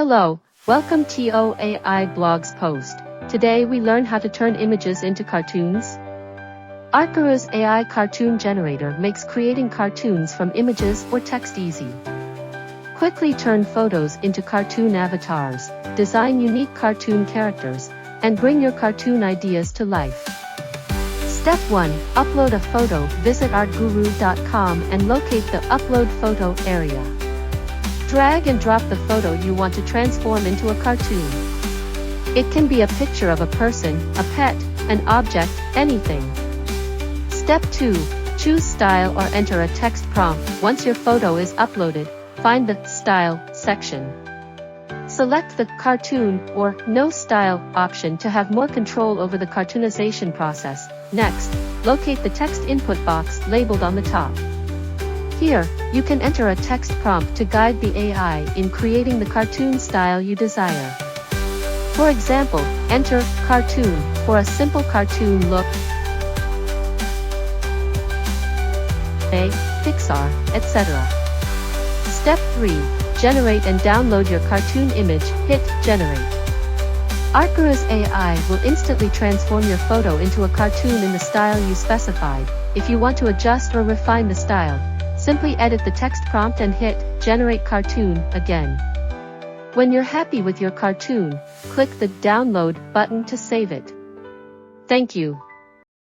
Hello, welcome to AI Blogs Post. Today we learn how to turn images into cartoons. Arkarus AI Cartoon Generator makes creating cartoons from images or text easy. Quickly turn photos into cartoon avatars, design unique cartoon characters, and bring your cartoon ideas to life. Step 1. Upload a photo. Visit artguru.com and locate the Upload Photo area. Drag and drop the photo you want to transform into a cartoon. It can be a picture of a person, a pet, an object, anything. Step 2. Choose style or enter a text prompt. Once your photo is uploaded, find the Style section. Select the Cartoon or No Style option to have more control over the cartoonization process. Next, locate the text input box labeled on the top. Here, you can enter a text prompt to guide the AI in creating the cartoon style you desire. For example, enter cartoon for a simple cartoon look, Pixar, etc. Step 3. Generate and download your cartoon image. Hit Generate. Arkarus AI will instantly transform your photo into a cartoon in the style you specified. If you want to adjust or refine the style, simply edit the text prompt and hit Generate Cartoon again. When you're happy with your cartoon, click the Download button to save it. Thank you.